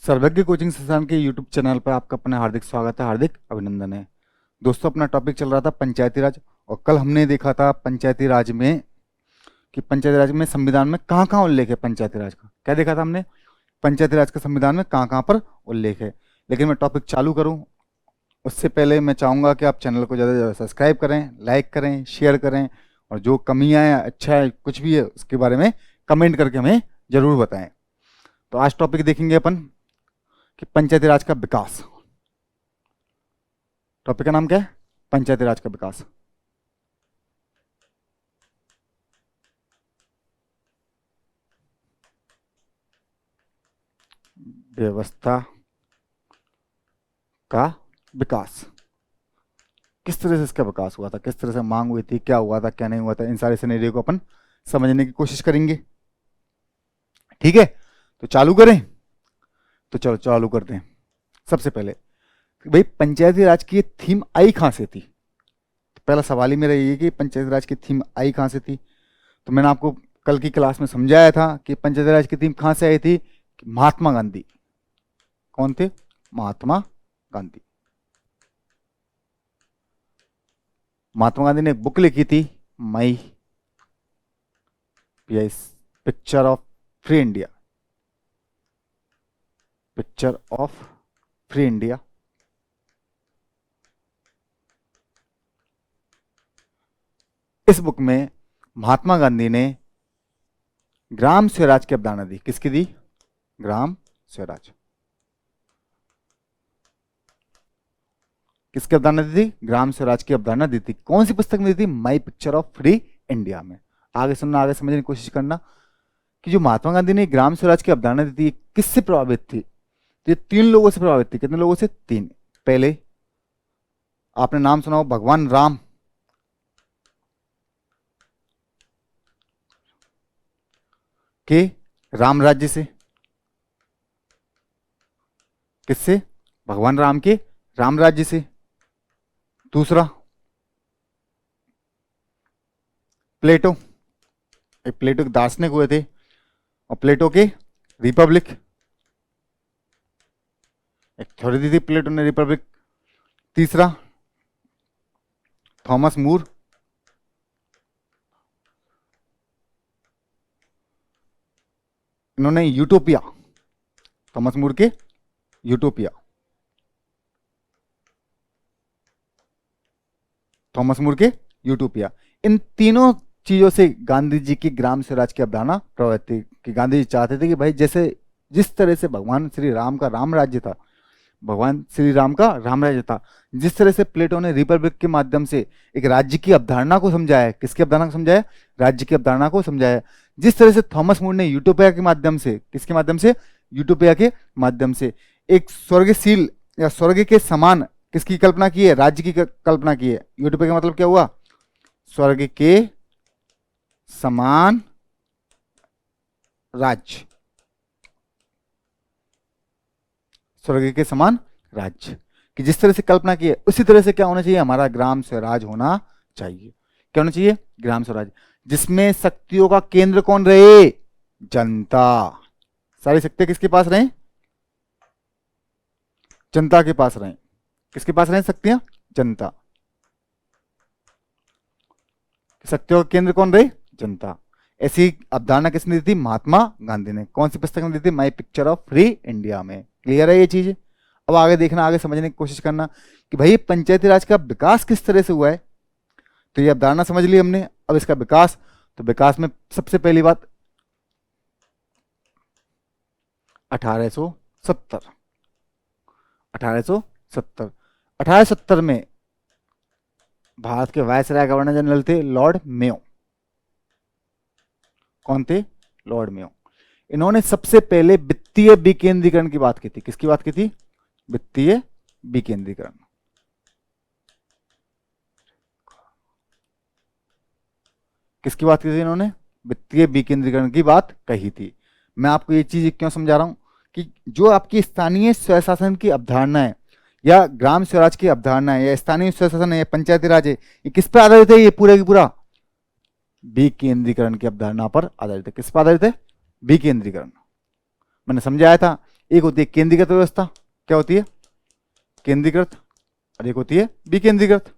सर्वज्ञ कोचिंग संस्थान के यूट्यूब चैनल पर आपका अपना हार्दिक स्वागत है, हार्दिक अभिनंदन है। दोस्तों, अपना टॉपिक चल रहा था पंचायती राज, और कल हमने देखा था पंचायती राज में कि पंचायती राज में संविधान में कहाँ कहाँ उल्लेख है पंचायती राज का। क्या देखा था हमने? पंचायती राज का संविधान में कहाँ कहाँ पर उल्लेख है। लेकिन मैं टॉपिक चालू करूँ उससे पहले मैं चाहूँगा कि आप चैनल को ज़्यादा से ज़्यादा सब्सक्राइब करें, लाइक करें, शेयर करें, और जो कमियाँ हैं, अच्छा है, कुछ भी है उसके बारे में कमेंट करके हमें ज़रूर बताएं। तो आज टॉपिक देखेंगे अपन कि पंचायती राज का विकास। टॉपिक का नाम क्या है? पंचायती राज का विकास। व्यवस्था का विकास, किस तरह से इसका विकास हुआ था, किस तरह से मांग हुई थी, क्या हुआ था, क्या नहीं हुआ था, इन सारे सिनेरियो को अपन समझने की कोशिश करेंगे। ठीक है, तो चालू करें। तो चलो चालू करते हैं। सबसे पहले भाई, पंचायती राज की थीम आई कहां से थी? तो पहला सवाल ही मेरा ये कि पंचायती राज की थीम आई कहां से थी। तो मैंने आपको कल की क्लास में समझाया था कि पंचायती राज की थीम कहां से आई थी। महात्मा गांधी। कौन थे? महात्मा गांधी। महात्मा गांधी ने एक बुक लिखी थी, my picture of free India. Picture of free India. इस बुक में महात्मा गांधी ने ग्राम स्वराज की अवधारणा दी। किसकी दी? ग्राम स्वराज। किसकी अवधारणा दी थी? ग्राम स्वराज की अवधारणा दी थी। कौन सी पुस्तक में दी थी? My picture of free India में। आगे सुनना, आगे समझने की कोशिश करना कि जो महात्मा गांधी ने ग्राम स्वराज की अवधारणा दी थी, किससे प्रभावित थी? तो ये तीन लोगों से प्रभावित थी। कितने लोगों से? तीन। पहले आपने नाम सुना हो भगवान राम। के राम राज्य से। किससे? भगवान राम के राम राज्य से। दूसरा प्लेटो। एक प्लेटो के दार्शनिक हुए थे, और प्लेटो के रिपब्लिक, एक थ्योरी दी थी प्लेटो ने, रिपब्लिक। तीसरा थॉमस मूर। इन्होंने यूटोपिया, थॉमस मूर के यूटोपिया, थॉमस मूर के यूटोपिया, इन तीनों चीजों से गांधी जी की ग्राम स्वराज की अवधारणा प्रभावित थी। कि गांधी जी चाहते थे कि भाई जैसे जिस तरह से भगवान श्री राम का राम राज्य था, भगवान श्री राम का राम राज्य था, जिस तरह से प्लेटो ने रिपब्लिक के माध्यम से एक राज्य की अवधारणा को समझाया। किसकी अवधारणा को समझाया? राज्य की अवधारणा को समझाया। जिस तरह से थॉमस मूर ने यूटोपिया के माध्यम से, किसके माध्यम से? यूटोपिया के माध्यम से एक स्वर्गशील या स्वर्ग के समान किसकी कल्पना की है? राज्य की कल्पना की है। यूटोपिया का मतलब क्या हुआ? स्वर्ग के समान राज्य। स्वर्ग के समान राज्य कि जिस तरह से कल्पना की है, उसी तरह से क्या होना चाहिए? हमारा ग्राम स्वराज होना चाहिए। क्या होना चाहिए? ग्राम स्वराज, जिसमें शक्तियों का केंद्र कौन रहे? जनता। सारी शक्तियां किसके पास रहे? जनता के पास रहे। किसके पास रहे शक्तियां? जनता। शक्तियों का केंद्र कौन रहे? जनता। ऐसी अवधारणा किसने दी थी? महात्मा गांधी ने। कौन सी पुस्तक में दी थी? My picture of free India में। क्लियर है ये चीज? अब आगे देखना, आगे समझने की कोशिश करना कि भाई पंचायती राज का विकास किस तरह से हुआ है। तो ये अवधारणा समझ ली हमने, अब इसका विकास। तो विकास में सबसे पहली बात 1870। 1870 1870 में भारत के वायसराय गवर्नर जनरल थे लॉर्ड मेयो। कौन थे? Lord Mayo. इन्होंने सबसे पहले वित्तीय विकेंद्रीकरण की बात की थी। किसकी बात की थी? वित्तीय विकेंद्रीकरण। किसकी बात की थी इन्होंने? वित्तीय विकेंद्रीकरण की बात कही थी। मैं आपको ये चीज क्यों समझा रहा हूं कि जो आपकी स्थानीय स्वशासन की अवधारणा है, या ग्राम स्वराज की अवधारणा है, या स्थानीय स्वशासन है, या पंचायती राज है, ये किस पर आधारित है? ये पूरा की पूरा विकेंद्रीकरण की अवधारणा पर आधारित है। किस पर आधारित है? विकेंद्रीकरण। मैंने समझाया था एक होती है केंद्रीकृत व्यवस्था, क्या होती है, केंद्रीकृत, और एक होती है विकेंद्रीकृत।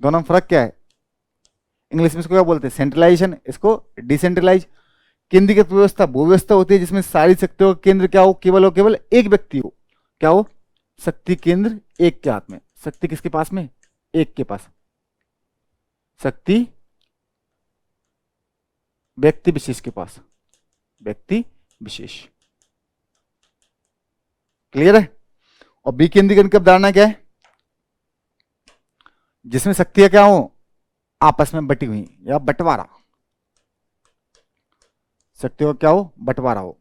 दोनों में फर्क क्या है? इंग्लिश में इसको क्या बोलते हैं, सेंट्रलाइजेशन, इसको डिसेंट्रलाइज। केंद्रीकृत व्यवस्था वो व्यवस्था होती है जिसमें सारी शक्तियों का केंद्र क्या हो, केवल एक व्यक्ति हो, क्या हो, शक्ति केंद्र एक के हाथ में। शक्ति किसके पास में, एक के पास। शक्ति व्यक्ति विशेष के पास, व्यक्ति विशेष। क्लियर है? और विकेंद्रीकरण की अवधारणा क्या है, जिसमें शक्तियां क्या हो, आपस में बटी हुई, या बंटवारा। शक्तियों का क्या हो, बंटवारा हो,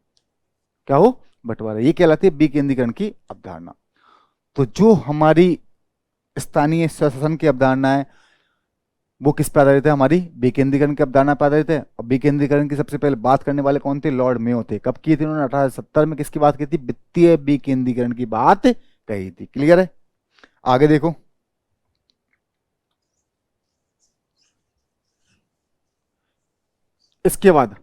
क्या हो, बंटवारा। ये कहलाती है विकेंद्रीकरण की अवधारणा। तो जो हमारी स्थानीय स्वशासन की अवधारणा है वो किस पर आधारित है, हमारी विकेंद्रीकरण की अवधारणा पर आधारित है। और विकेंद्रीकरण की सबसे पहले बात करने वाले कौन थे, लॉर्ड मेयो थे। कब की थी उन्होंने, 1870 में। किसकी बात की थी, वित्तीय विकेंद्रीकरण की बात कही थी। क्लियर है? आगे देखो, इसके बाद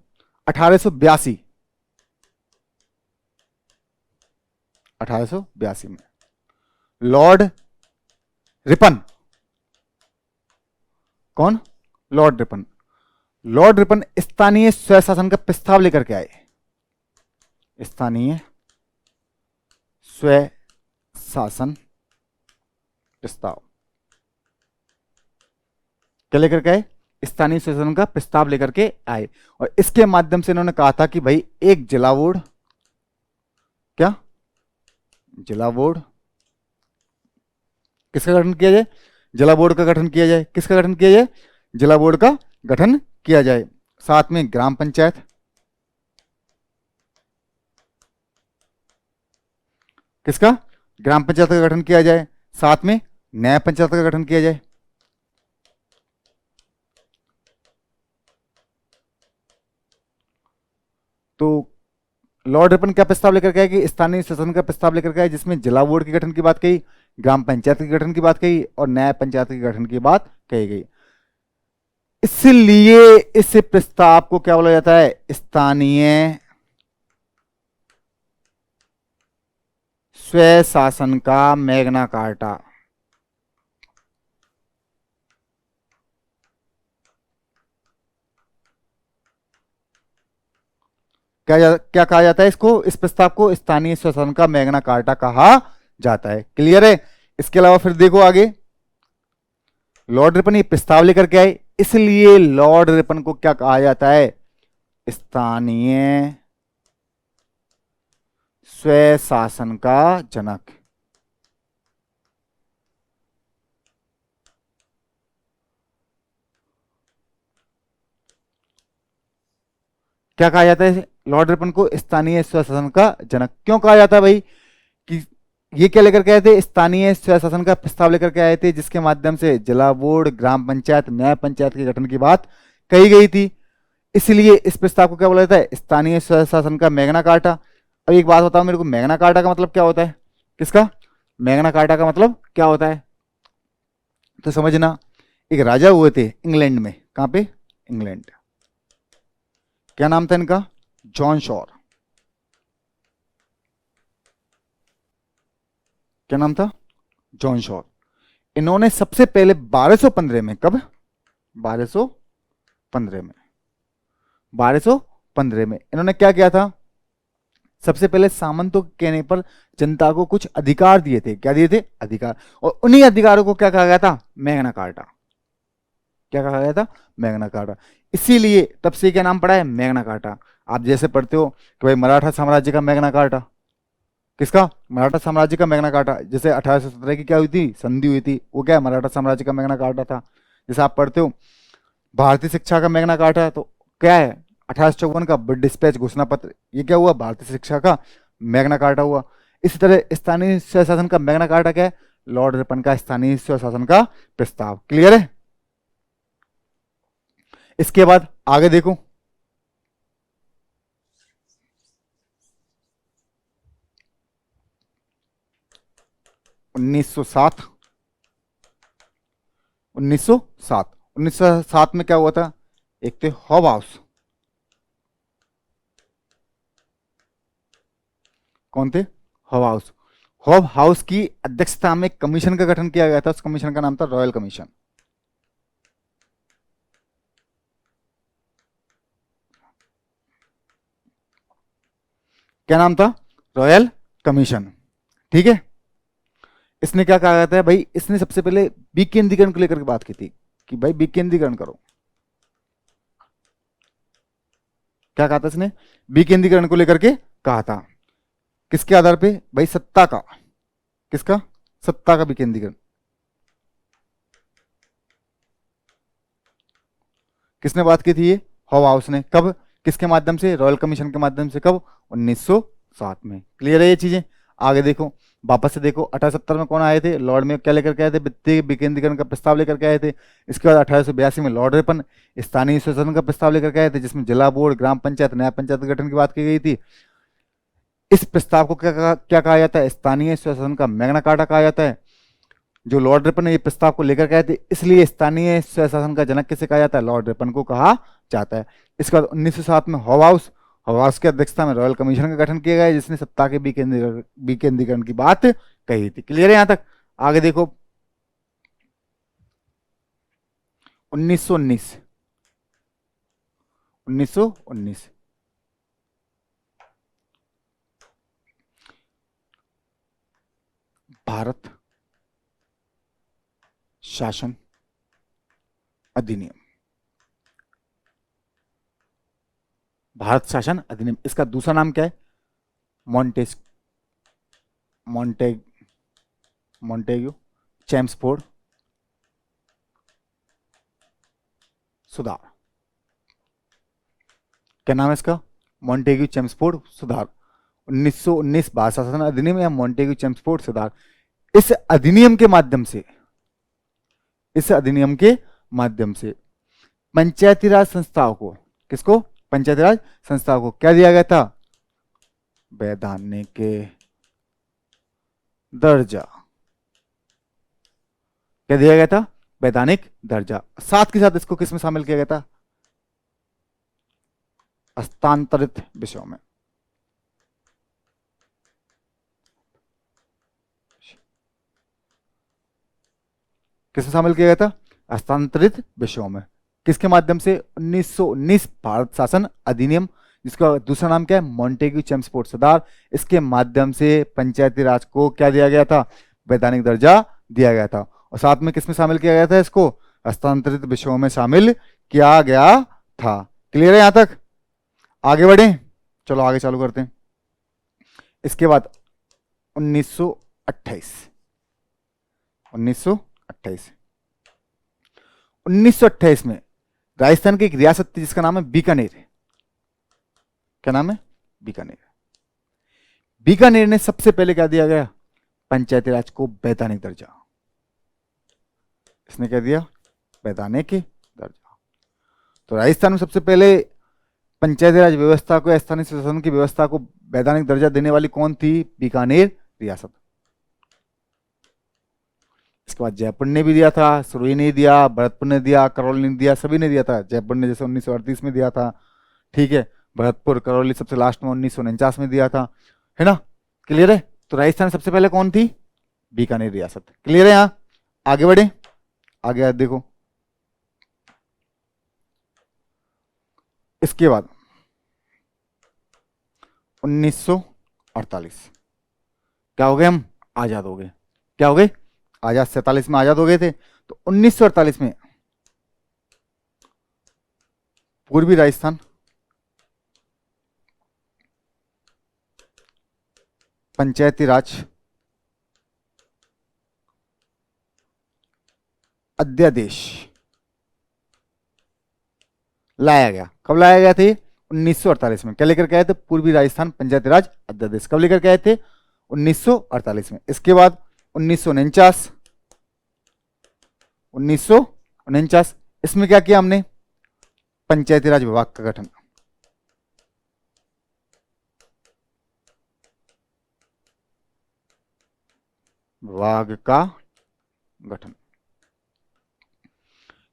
1882 में लॉर्ड रिपन, कौन, लॉर्ड रिपन। लॉर्ड रिपन स्थानीय स्वशासन का प्रस्ताव लेकर के आए। स्थानीय स्वशासन प्रस्ताव क्या लेकर के आए, स्थानीय स्वशासन का प्रस्ताव लेकर के आए। और इसके माध्यम से इन्होंने कहा था कि भाई एक जिला बोर्ड, क्या, जिला बोर्ड किसका गठन किया जाए, जिला बोर्ड का गठन किया जाए। किसका गठन किया जाए, जिला बोर्ड का गठन किया जाए। साथ में ग्राम पंचायत, किसका, ग्राम पंचायत का गठन किया जाए। साथ में न्याय पंचायत का गठन किया जाए। तो लॉर्ड रिपन क्या प्रस्ताव लेकर के आए कि स्थानीय शासन का प्रस्ताव लेकर के आए, जिसमें जिला बोर्ड के गठन की बात कही, ग्राम पंचायत के गठन की बात कही, और न्याय पंचायत के गठन की बात कही गई। इसलिए इस प्रस्ताव को क्या बोला जाता है, स्थानीय स्वशासन का मैग्ना कार्टा। क्या कहा जाता है इसको, इस प्रस्ताव को स्थानीय स्वशासन का मैग्ना कार्टा कहा जाता है। क्लियर है? इसके अलावा फिर देखो आगे, लॉर्ड रिपन ये प्रस्ताव लेकर के आए, इसलिए लॉर्ड रिपन को क्या कहा जाता है, स्थानीय स्वशासन का जनक। क्या कहा जाता है लॉर्ड रिपन को, स्थानीय स्वशासन का जनक। क्यों कहा जाता है भाई, कि ये क्या लेकर के आए थे, स्थानीय स्वशासन का प्रस्ताव लेकर के आए थे, जिसके माध्यम से जिला बोर्ड, ग्राम पंचायत, न्याय पंचायत के गठन की बात कही गई थी। इसलिए इस प्रस्ताव को क्या बोला जाता है, स्थानीय स्वशासन का मैग्ना कार्टा। अब एक बात बताओ मेरे को, मैग्ना कार्टा का मतलब क्या होता है, किसका, मैग्ना कार्टा का मतलब क्या होता है, तो समझना। एक राजा हुए थे इंग्लैंड में, कहां पे, इंग्लैंड। क्या नाम था इनका, जॉन शॉर। क्या नाम था, जॉन शॉर। इन्होंने सबसे पहले 1215 में, कब, 1215 में, 1215 में इन्होंने क्या किया था, सबसे पहले सामंतों के कहने पर जनता को कुछ अधिकार दिए थे। क्या दिए थे, अधिकार। और उन्हीं अधिकारों को क्या कहा गया था, मैग्ना कार्टा। क्या कहा गया था, मैग्ना कार्टा। इसीलिए तब से क्या नाम पड़ा है, मैग्ना कार्टा। आप जैसे पढ़ते हो कि भाई मराठा साम्राज्य का मैग्ना कार्टा, किसका, मराठा साम्राज्य का मैग्ना कार्टा। जैसे 1817 की क्या हुई थी, संधि हुई थी, वो क्या है, मराठा साम्राज्य का मैग्ना कार्टा था। जैसे आप पढ़ते हो भारतीय शिक्षा का मैग्ना कार्टा, तो क्या है, 1854 का डिस्पैच घोषणा पत्र, ये क्या हुआ, भारतीय शिक्षा का मैग्ना कार्टा हुआ। इसी तरह स्थानीय स्वशासन का मैग्ना कार्टा क्या है, लॉर्ड रिपन का स्थानीय स्वशासन का प्रस्ताव। क्लियर है? इसके बाद आगे देखो, 1907, 1907 में क्या हुआ था, एक थे हॉब हाउस, कौन थे? Hob house. हॉब हाउस की अध्यक्षता में कमीशन का गठन किया गया था, उस कमीशन का नाम था रॉयल कमीशन। क्या नाम था? Royal commission. ठीक है। इसने क्या कहा जाता है भाई, इसने सबसे पहले विकेंद्रीकरण को लेकर के बात की थी कि भाई विकेंद्रीकरण करो। क्या कहा था इसने? विकेंद्रीकरण को लेकर के कहा था। किसके आधार पे भाई? सत्ता का। किसका? सत्ता का विकेंद्रीकरण। किसने बात की थी ये? हॉब हाउस ने। कब? किसके माध्यम से? रॉयल कमीशन के माध्यम से। कब? 1907 में। क्लियर है ये चीजें? आगे देखो, वापस से देखो, 1870 में कौन आए थे? लॉर्ड में क्या लेकर के आए थे? वित्तीय विकेंद्रीकरण का प्रस्ताव लेकर के आए थे। इसके बाद 1882 में लॉर्ड रिपन स्थानीय स्वशासन का प्रस्ताव लेकर के आए थे, जिसमें जिला बोर्ड, ग्राम पंचायत, न्याय पंचायत गठन की बात की गई थी। इस प्रस्ताव को क्या कहा जाता है? स्थानीय स्वशासन का मैग्ना कार्टा कहा जाता है। जो लॉर्ड रिपन ने ये प्रस्ताव को लेकर के आए थे, इसलिए स्थानीय स्वशासन का जनक किसे कहा जाता है? लॉर्ड रिपन को कहा जाता है। इसके बाद 1907 में हॉब हाउस की अध्यक्षता में रॉयल कमीशन का गठन किया गया, जिसने सत्ता के विकेंद्रीकरण की बात कही थी। क्लियर है यहां तक? आगे देखो, 1919 1919 भारत शासन अधिनियम। भारत शासन अधिनियम, इसका दूसरा नाम क्या है? मॉन्टेस मॉन्टेग मॉन्टेग्यू चैम्सफोर्ड सुधार। क्या नाम है इसका? मॉन्टेग्यू चैम्सफोर्ड सुधार। 1919 भारत शासन अधिनियम या मॉन्टेग्यू चैम्सफोर्ड सुधार। इस अधिनियम के माध्यम से, इस अधिनियम के माध्यम से पंचायती राज संस्थाओं को, किसको? पंचायती राज संस्थाओं को क्या दिया गया था? वैधानिक दर्जा। क्या दिया गया था? वैधानिक दर्जा। साथ के साथ इसको किसमें शामिल किया गया था? हस्तांतरित विषयों में। किसमें शामिल किया गया था? हस्तांतरित विषयों में। किसके माध्यम से? 1919 भारत शासन अधिनियम, जिसका दूसरा नाम क्या है? मॉन्टेग्यू चैम्सफोर्ड सुधार। इसके माध्यम से पंचायती राज को क्या दिया गया था? वैधानिक दर्जा दिया गया था। और साथ में किसमें शामिल किया गया था इसको? हस्तांतरित विषयों में शामिल किया गया था। क्लियर है यहां तक? आगे बढ़े, चलो आगे चालू करते हैं। इसके बाद 1928 1928 1928 में राजस्थान की एक रियासत थी जिसका नाम है बीकानेर। क्या नाम है? बीकानेर। बीकानेर ने सबसे पहले क्या दिया गया? पंचायती राज को वैधानिक दर्जा। इसने क्या दिया? वैधानिक दर्जा। तो राजस्थान में सबसे पहले पंचायती राज व्यवस्था को, स्थानीय शासन की व्यवस्था को वैधानिक दर्जा देने वाली कौन थी? बीकानेर रियासत। इसके बाद जयपुर ने भी दिया था, सुरई ने दिया, भरतपुर ने दिया, करौली ने दिया, सभी ने दिया था। जयपुर ने जैसे 1938 में दिया था, ठीक है। भरतपुर, करौली सबसे लास्ट में 1949 में दिया था, है ना? क्लियर है? तो राजस्थान सबसे पहले कौन थी? बीकानेर रियासत। क्लियर है? यहां आगे बढ़े, आगे देखो। इसके बाद 1948 क्या हो गए? हम आजाद हो गए। क्या हो गए? आजाद। 47 में आजाद हो गए थे। तो 1948 में पूर्वी राजस्थान पंचायती राज अध्यादेश लाया गया। कब लाया गया थे? 1948 में। क्या लेकर के आए थे? पूर्वी राजस्थान पंचायती राज अध्यादेश। कब लेकर के आए थे? 1948 में। इसके बाद 1949 1949 इसमें क्या किया हमने? पंचायती राज विभाग का गठन। विभाग का गठन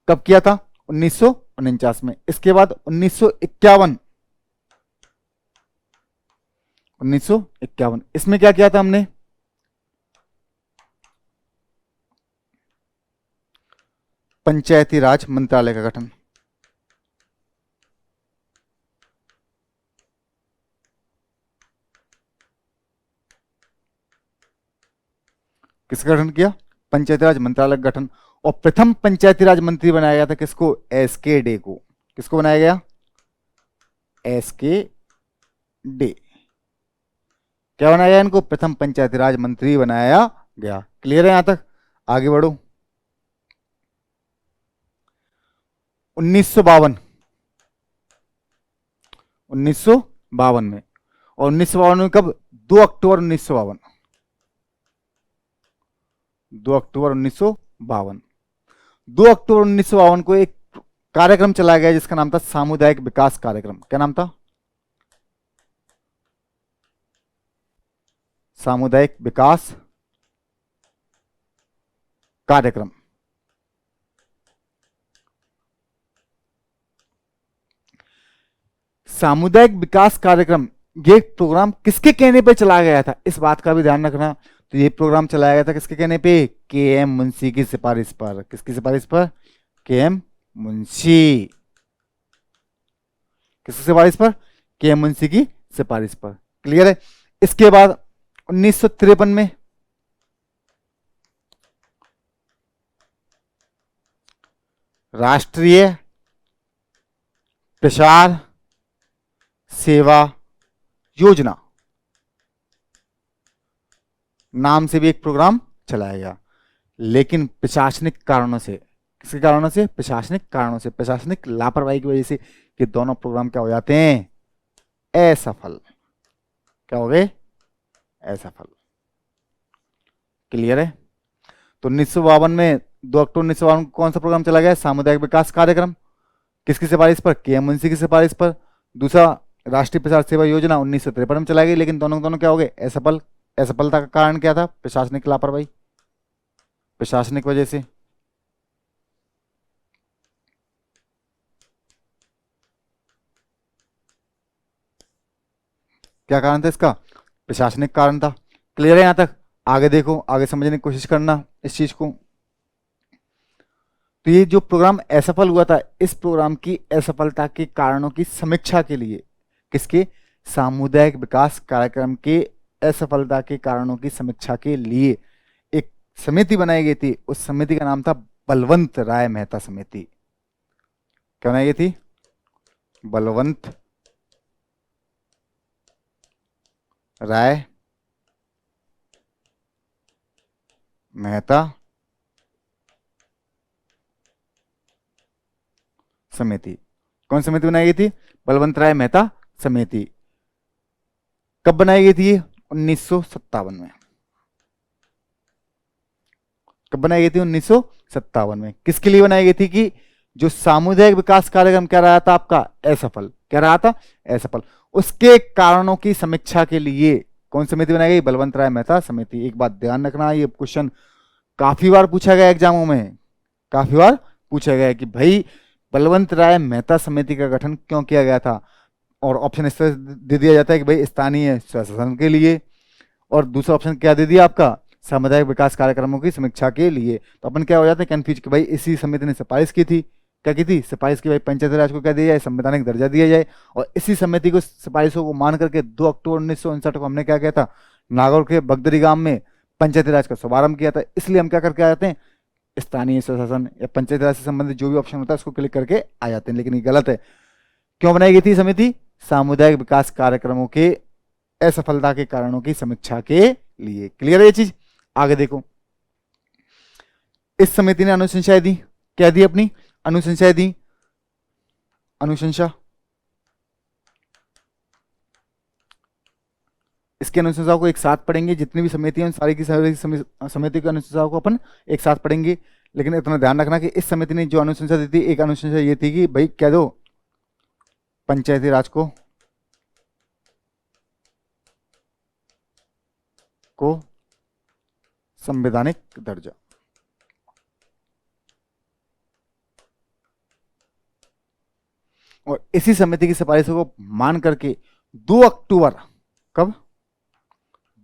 कब किया था? 1949 में। इसके बाद 1951 1951। इसमें क्या किया था हमने? पंचायती राज मंत्रालय का गठन। किसका गठन किया? पंचायती राज मंत्रालय का गठन। और प्रथम पंचायती राज मंत्री बनाया गया था किसको? एस के डे को। किसको बनाया गया? एस के डे। क्या बनाया गया इनको? प्रथम पंचायती राज मंत्री बनाया गया। क्लियर है यहां तक? आगे बढ़ो। 1952, 1952 में। और 1952 में कब? 2 अक्टूबर 1952, 2 अक्टूबर 1952। 2 अक्टूबर 1952 को एक कार्यक्रम चलाया गया जिसका नाम था सामुदायिक विकास कार्यक्रम। क्या नाम था? सामुदायिक विकास कार्यक्रम। सामुदायिक विकास कार्यक्रम, ये प्रोग्राम किसके कहने पे चलाया गया था? इस बात का भी ध्यान रखना। तो ये प्रोग्राम चलाया गया था किसके कहने पे? के एम मुंशी की सिफारिश पर। किसकी सिफारिश पर? के एम मुंशी। किसकी सिफारिश पर? के एम मुंशी की सिफारिश पर। क्लियर है? इसके बाद 1953 में राष्ट्रीय प्रसार सेवा योजना नाम से भी एक प्रोग्राम चलाया गया, लेकिन प्रशासनिक कारणों से। किसके कारणों से? प्रशासनिक कारणों से, प्रशासनिक लापरवाही की वजह से ये दोनों प्रोग्राम क्या हो जाते हैं? असफल। क्या हो गए? असफल। क्लियर है? तो 1952 में 2 अक्टूबर 1952 को कौन सा प्रोग्राम चला गया? सामुदायिक विकास कार्यक्रम। किसकी सिफारिश पर? के एम मुंशी की सिफारिश पर। दूसरा राष्ट्रीय प्रसार सेवा योजना 1953 में चलाई गई, लेकिन दोनों दोनों क्या हो गए? असफल। असफलता का कारण क्या था? प्रशासनिक लापरवाही, प्रशासनिक वजह से। क्या कारण था इसका? प्रशासनिक कारण था। क्लियर है यहां तक? आगे देखो, आगे समझने की कोशिश करना इस चीज को। तो ये जो प्रोग्राम असफल हुआ था, इस प्रोग्राम की असफलता के कारणों की समीक्षा के लिए, किसके? सामुदायिक विकास कार्यक्रम के असफलता के कारणों की समीक्षा के लिए एक समिति बनाई गई थी। उस समिति का नाम था बलवंत राय मेहता समिति। क्या बनाई गई थी? बलवंत राय मेहता समिति। कौन समिति बनाई गई थी? बलवंत राय मेहता समिति। कब बनाई गई थी? 1957 में। कब बनाई गई थी? 1957 में। किसके लिए बनाई गई थी? कि जो सामुदायिक विकास कार्यक्रम क्या रहा था आपका? असफल। क्या रहा था? असफल। उसके कारणों की समीक्षा के लिए कौन समिति बनाई गई? बलवंत राय मेहता समिति। एक बात ध्यान रखना, ये क्वेश्चन काफी बार पूछा गया एग्जामों में, काफी बार पूछा गया कि भाई बलवंत राय मेहता समिति का गठन क्यों किया गया था। और ऑप्शन इस तरह दे दिया जाता है कि भाई स्थानीय स्वशासन के लिए, और दूसरा ऑप्शन क्या दे दिया आपका? सामुदायिक विकास कार्यक्रमों की समीक्षा के लिए। तो अपन क्या हो जाते हैं कंफ्यूज कि भाई इसी समिति ने सिफारिश की थी। क्या की थी? सिफारिश की भाई पंचायती राज को क्या दिया जाए? संवैधानिक दर्जा दिया जाए। और इसी समिति को सिफारिशों को मान करके 2 अक्टूबर 1959 को हमने क्या किया था? नागौर के बगदरी गांव में पंचायती राज का शुभारंभ किया था। इसलिए हम क्या करके आ जाते हैं? स्थानीय स्वशासन या पंचायती राज से संबंधित जो भी ऑप्शन होता है उसको क्लिक करके आ जाते हैं, लेकिन ये गलत है। क्यों बनाई गई थी समिति? सामुदायिक विकास कार्यक्रमों के असफलता के कारणों की समीक्षा के लिए। क्लियर है ये चीज? आगे देखो, इस समिति ने अनुशंसाएं दी। क्या दी? अपनी अनुशंसाएं दी। अनुशंसा, इसके अनुशंसाओं को एक साथ पढ़ेंगे। जितनी भी समिति हैं सारी की सारी समिति की अनुशंसाओं को अपन एक साथ पढ़ेंगे। लेकिन इतना ध्यान रखना कि इस समिति ने जो अनुशंसा दी थी, एक अनुशंसा ये थी कि भाई क्या दो? पंचायती राज को संवैधानिक दर्जा। और इसी समिति की सिफारिशों को मान करके 2 अक्टूबर, कब?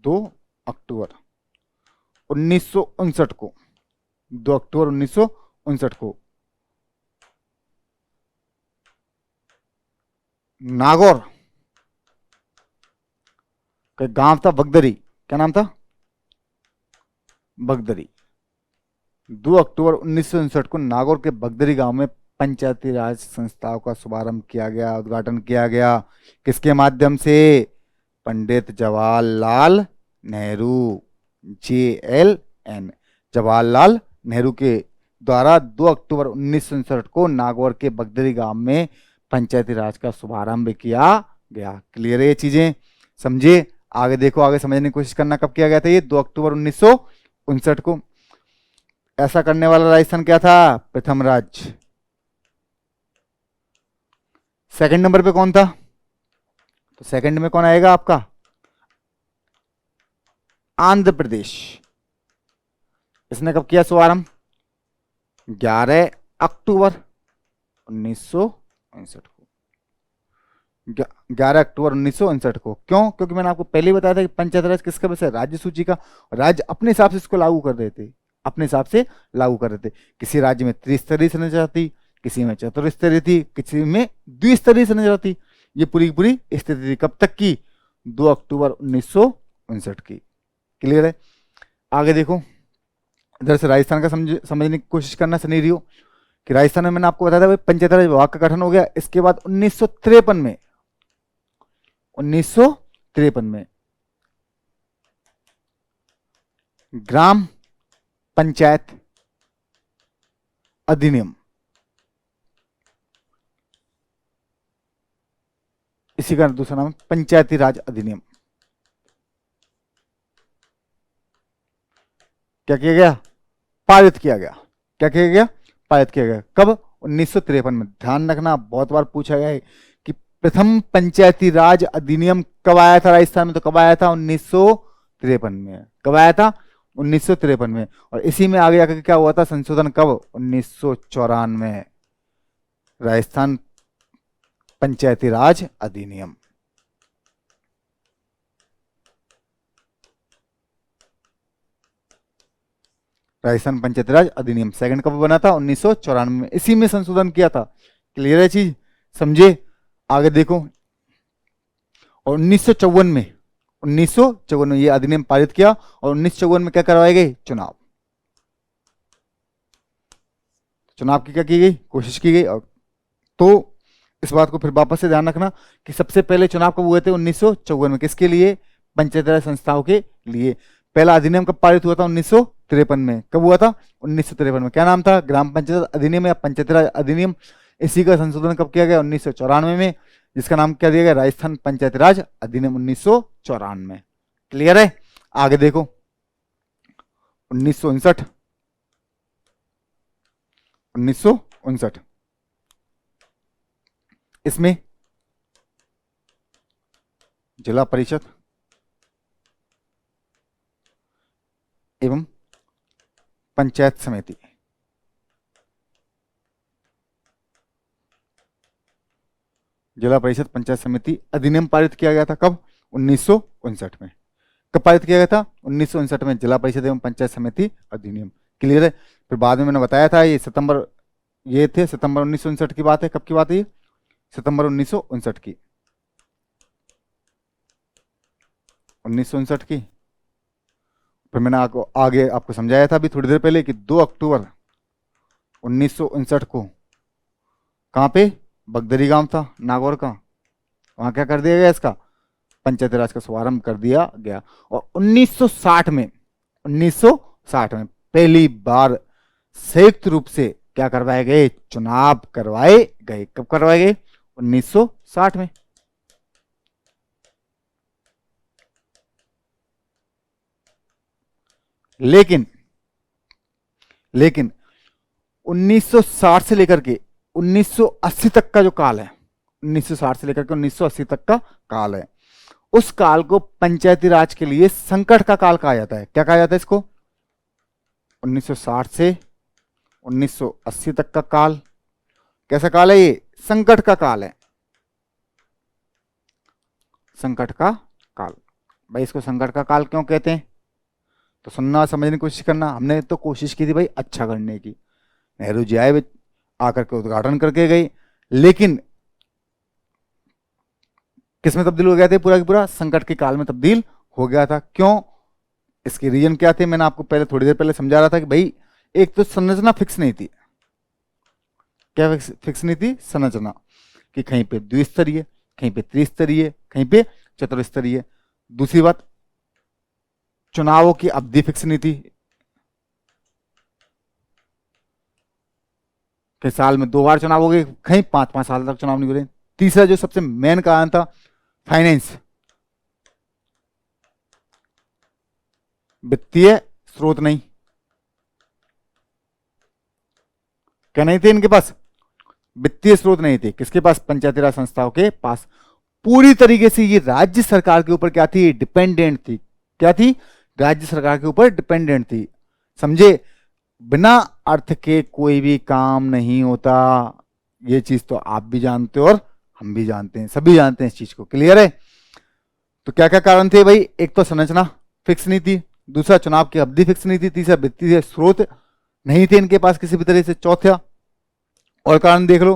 2 अक्टूबर 1959 को, 2 अक्टूबर 1959 को नागौर का गांव था बगदरी, क्या नाम था? बगदरी। 2 अक्टूबर 1959 को नागौर के बगदरी गांव में पंचायती राज संस्थाओं का शुभारंभ किया गया, उद्घाटन किया गया। किसके माध्यम से? पंडित जवाहरलाल नेहरू, JLN, जवाहरलाल नेहरू के द्वारा 2 अक्टूबर 1959 को नागौर के बगदरी गांव में पंचायती राज का शुभारंभ किया गया। क्लियर है ये चीजें? समझे? आगे देखो, आगे समझने की कोशिश करना। कब किया गया था ये? 2 अक्टूबर 1959 को। ऐसा करने वाला राजस्थान क्या था? प्रथम राज्य। सेकंड नंबर पे कौन था? तो सेकंड में कौन आएगा आपका? आंध्र प्रदेश। इसने कब किया शुभारंभ? 11 अक्टूबर 1959 को। 11 अक्टूबर 1959 को। क्यों? क्योंकि मैंने आपको पहले ही बताया था कि पंचायत राज किसका विषय? राज्य सूची का। राज्य अपने हिसाब से इसको लागू कर देते, अपने हिसाब से लागू कर देते। किसी राज्य में त्रिस्तरीय संरचना थी, किसी में चतुर्स्तरीय थी, किसी में द्विस्तरीय संरचना थी। ये पूरी की पूरी स्थिति थी। कब तक की? 2 अक्टूबर 1959 की। क्लियर है? आगे देखो, इधर से राजस्थान का समझने की कोशिश करना। सिनेरियो कि राजस्थान में मैंने आपको बताया था भाई पंचायत राज विभाग का गठन हो गया। इसके बाद 1953 में ग्राम पंचायत अधिनियम, इसी का दूसरा नाम पंचायती राज अधिनियम, क्या किया गया? पारित किया गया। क्या किया गया? पारित किया गया। कब? 1953 में। ध्यान रखना, बहुत बार पूछा गया है कि प्रथम पंचायती राज अधिनियम कब आया था राजस्थान में? तो कब आया था? 1953 में। कब आया था? 1953 में। और इसी में आगे आकर क्या हुआ था? संशोधन कब? 1994। राजस्थान पंचायती राज अधिनियम। राजस्थान पंचायती राज अधिनियम सेकंड कब बना था? 1994 में। इसी में संशोधन किया था। क्लियर है चीज? समझे? आगे देखो, और 1954 में ये अधिनियम पारित किया और 1954 में क्या करवाए गए? चुनाव। चुनाव की क्या की गई? कोशिश की गई। और तो इस बात को फिर वापस से ध्यान रखना कि सबसे पहले चुनाव कब हुए थे? 1954 में। किसके लिए? पंचायती राज संस्थाओं के लिए। पहला अधिनियम कब पारित हुआ था? 1953 में। कब हुआ था? 1953 में। क्या नाम था? ग्राम पंचायत अधिनियम या पंचायती राज अधिनियम। इसी का संशोधन कब किया गया? 1994 में, जिसका नाम क्या दिया गया? राजस्थान पंचायती राज अधिनियम 1994। क्लियर है? आगे देखो, 1959 इसमें जिला परिषद एवं पंचायत समिति, जिला परिषद पंचायत समिति अधिनियम पारित किया गया था। कब? 1959 में। कब पारित किया गया था? 1959 में। जिला परिषद एवं पंचायत समिति अधिनियम। क्लियर है? फिर बाद में मैंने बताया था ये सितंबर, ये थे सितंबर 1959 की बात है। कब की बात है ये? सितंबर 1959 की। 1959 की। फिर मैंने आपको आगे आपको समझाया था अभी थोड़ी देर पहले कि 2 अक्टूबर 1959 को कहाँ पे? बगदरी गांव था नागौर का, वहां क्या कर दिया गया? इसका पंचायती राज का शुभारंभ कर दिया गया। और 1960 में, 1960 में पहली बार संयुक्त रूप से क्या करवाए गए? चुनाव करवाए गए। कब करवाए गए? 1960 में। लेकिन 1960 से लेकर के 1980 तक का जो काल है, 1960 से लेकर के 1980 तक का काल है, उस काल को पंचायती राज के लिए संकट का काल कहा जाता है। क्या कहा जाता है इसको? 1960 से 1980 तक का काल कैसा काल है? ये संकट का काल है। संकट का काल। भाई इसको संकट का काल क्यों कहते हैं? तो सुनना, समझने की कोशिश करना। हमने तो कोशिश की थी भाई अच्छा करने की। नेहरू जी आए, आकर के उद्घाटन करके गए, लेकिन किस में तब्दील हो गया था? पूरा की पूरा संकट के काल में तब्दील हो गया था। क्यों? इसके रीजन क्या थे? मैंने आपको पहले थोड़ी देर पहले समझा रहा था कि भाई एक तो संरचना फिक्स नहीं थी। क्या फिक्स नहीं थी? संरचना, कि कहीं पे द्विस्तरीय, कहीं पे त्रिस्तरीय, कहीं पे चतुर्स्तरीय। दूसरी बात, चुनावों की अवधि फिक्स नहीं थी, कई साल में 2 बार चुनाव हो गए, कहीं 5-5 साल तक चुनाव नहीं हो रहे। तीसरा जो सबसे मेन कारण था, फाइनेंस, वित्तीय स्रोत नहीं। क्या नहीं थे इनके पास? वित्तीय स्रोत नहीं थे। किसके पास? पंचायती राज संस्थाओं के पास। पूरी तरीके से ये राज्य सरकार के ऊपर क्या थी? डिपेंडेंट थी। क्या थी? राज्य सरकार के ऊपर डिपेंडेंट थी। समझे? बिना अर्थ के कोई भी काम नहीं होता। ये चीज तो आप भी जानते हो और हम भी जानते हैं, सभी जानते हैं इस चीज को। क्लियर है? तो क्या क्या कारण थे भाई? एक तो संरचना फिक्स नहीं थी, दूसरा चुनाव की अवधि फिक्स नहीं थी, तीसरा वित्तीय स्रोत नहीं थे इनके पास किसी भी तरह से, चौथा और कारण देख लो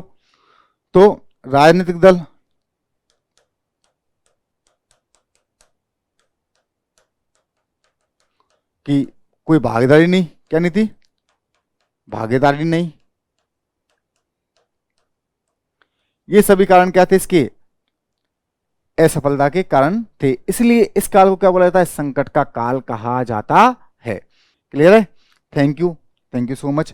तो राजनीतिक दल, की कोई भागीदारी नहीं। क्या नहीं थी? भागीदारी नहीं। ये सभी कारण क्या थे इसके? असफलता के कारण थे। इसलिए इस काल को क्या बोला जाता है? संकट का काल कहा जाता है। क्लियर है? Thank you, thank you so much.